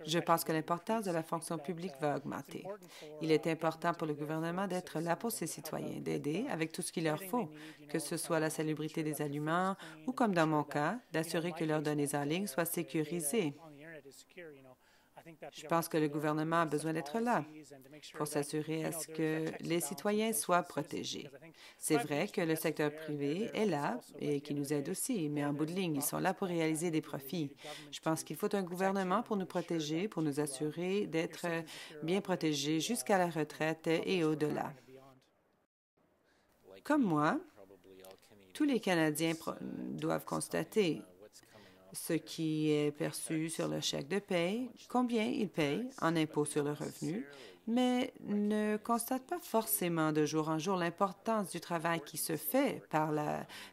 Je pense que l'importance de la fonction publique va augmenter. Il est important pour le gouvernement d'être là pour ses citoyens, d'aider avec tout ce qu'il leur faut, que ce soit la salubrité des aliments ou, comme dans mon cas, d'assurer que leurs données en ligne soient sécurisées. Je pense que le gouvernement a besoin d'être là pour s'assurer à ce que les citoyens soient protégés. C'est vrai que le secteur privé est là et qui nous aide aussi, mais en bout de ligne, ils sont là pour réaliser des profits. Je pense qu'il faut un gouvernement pour nous protéger, pour nous assurer d'être bien protégés jusqu'à la retraite et au-delà. Comme moi, tous les Canadiens doivent constater ce qui est perçu sur le chèque de paie, combien ils payent en impôts sur le revenu, mais ne constatent pas forcément de jour en jour l'importance du travail qui se fait par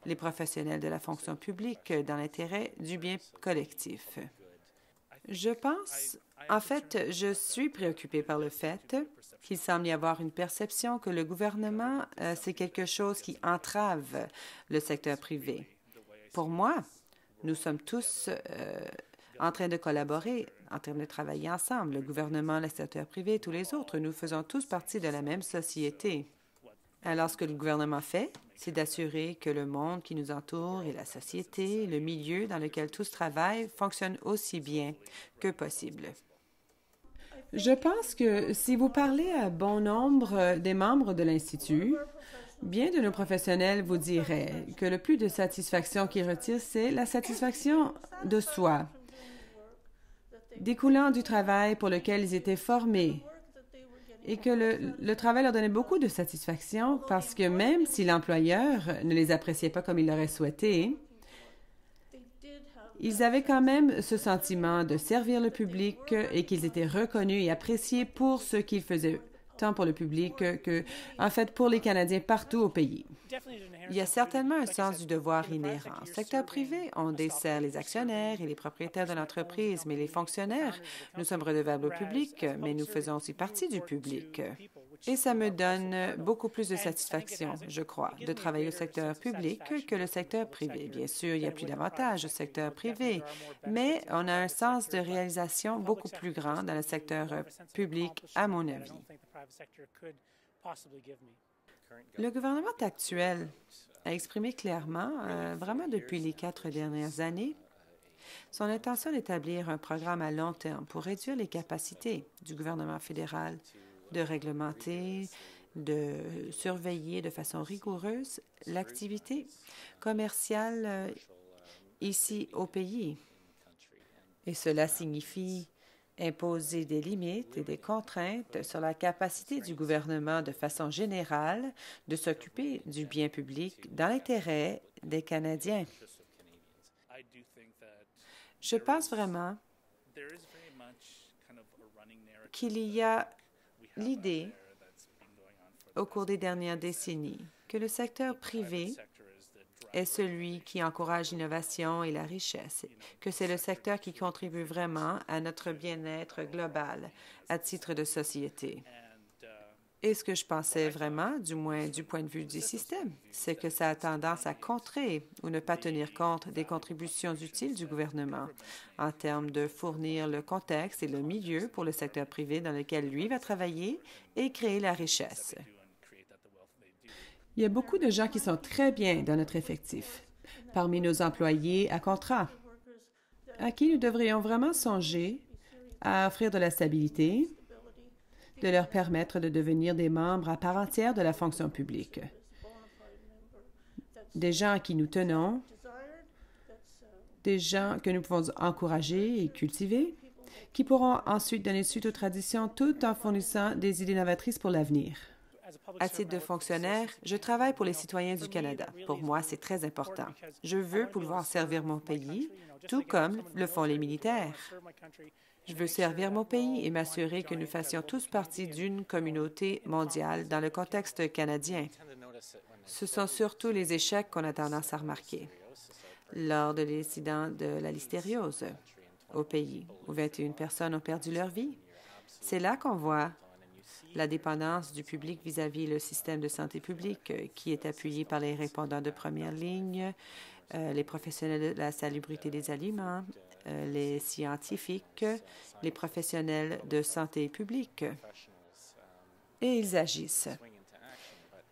les professionnels de la fonction publique dans l'intérêt du bien collectif. Je pense, en fait, je suis préoccupée par le fait qu'il semble y avoir une perception que le gouvernement, c'est quelque chose qui entrave le secteur privé. Pour moi, nous sommes tous en train de collaborer, en train de travailler ensemble, le gouvernement, le secteur privé, tous les autres. Nous faisons tous partie de la même société. Alors, ce que le gouvernement fait, c'est d'assurer que le monde qui nous entoure et la société, le milieu dans lequel tous travaillent, fonctionnent aussi bien que possible. Je pense que si vous parlez à bon nombre des membres de l'Institut, bien de nos professionnels vous diraient que le plus de satisfaction qu'ils retirent, c'est la satisfaction de soi, découlant du travail pour lequel ils étaient formés, et que le travail leur donnait beaucoup de satisfaction parce que même si l'employeur ne les appréciait pas comme il l'aurait souhaité, ils avaient quand même ce sentiment de servir le public et qu'ils étaient reconnus et appréciés pour ce qu'ils faisaient, tant pour le public que, en fait, pour les Canadiens partout au pays. Il y a certainement un sens du devoir inhérent. Au secteur privé, on dessert les actionnaires et les propriétaires de l'entreprise, mais les fonctionnaires, nous sommes redevables au public, mais nous faisons aussi partie du public. Et ça me donne beaucoup plus de satisfaction, je crois, de travailler au secteur public que le secteur privé. Bien sûr, il y a plus d'avantages au secteur privé, mais on a un sens de réalisation beaucoup plus grand dans le secteur public, à mon avis. Le gouvernement actuel a exprimé clairement, vraiment depuis les 4 dernières années, son intention d'établir un programme à long terme pour réduire les capacités du gouvernement fédéral de réglementer, de surveiller de façon rigoureuse l'activité commerciale ici au pays. Et cela signifie imposer des limites et des contraintes sur la capacité du gouvernement de façon générale de s'occuper du bien public dans l'intérêt des Canadiens. Je pense vraiment qu'il y a l'idée, au cours des dernières décennies, que le secteur privé est celui qui encourage l'innovation et la richesse, que c'est le secteur qui contribue vraiment à notre bien-être global à titre de société. Et ce que je pensais vraiment, du moins du point de vue du système, c'est que ça a tendance à contrer ou ne pas tenir compte des contributions utiles du gouvernement en termes de fournir le contexte et le milieu pour le secteur privé dans lequel lui va travailler et créer la richesse. Il y a beaucoup de gens qui sont très bien dans notre effectif, parmi nos employés à contrat, à qui nous devrions vraiment songer à offrir de la stabilité, de leur permettre de devenir des membres à part entière de la fonction publique. Des gens à qui nous tenons, des gens que nous pouvons encourager et cultiver, qui pourront ensuite donner suite aux traditions tout en fournissant des idées novatrices pour l'avenir. À titre de fonctionnaire, je travaille pour les citoyens du Canada. Pour moi, c'est très important. Je veux pouvoir servir mon pays, tout comme le font les militaires. Je veux servir mon pays et m'assurer que nous fassions tous partie d'une communauté mondiale dans le contexte canadien. Ce sont surtout les échecs qu'on a tendance à remarquer. Lors de l'incident de la listériose au pays, où 21 personnes ont perdu leur vie, c'est là qu'on voit la dépendance du public vis-à-vis le système de santé publique qui est appuyé par les répondants de première ligne, les professionnels de la salubrité des aliments, les scientifiques, les professionnels de santé publique. Et ils agissent.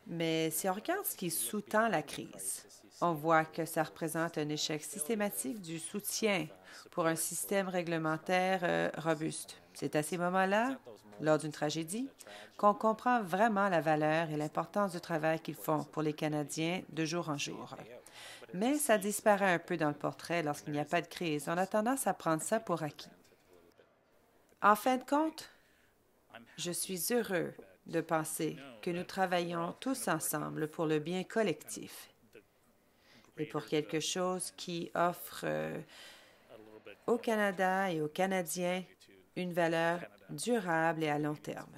Mais si on regarde ce qui sous-tend la crise, on voit que ça représente un échec systématique du soutien pour un système réglementaire robuste. C'est à ces moments-là, lors d'une tragédie, qu'on comprend vraiment la valeur et l'importance du travail qu'ils font pour les Canadiens de jour en jour. Mais ça disparaît un peu dans le portrait lorsqu'il n'y a pas de crise. On a tendance à prendre ça pour acquis. En fin de compte, je suis heureux de penser que nous travaillons tous ensemble pour le bien collectif et pour quelque chose qui offre au Canada et aux Canadiens une valeur durable et à long terme.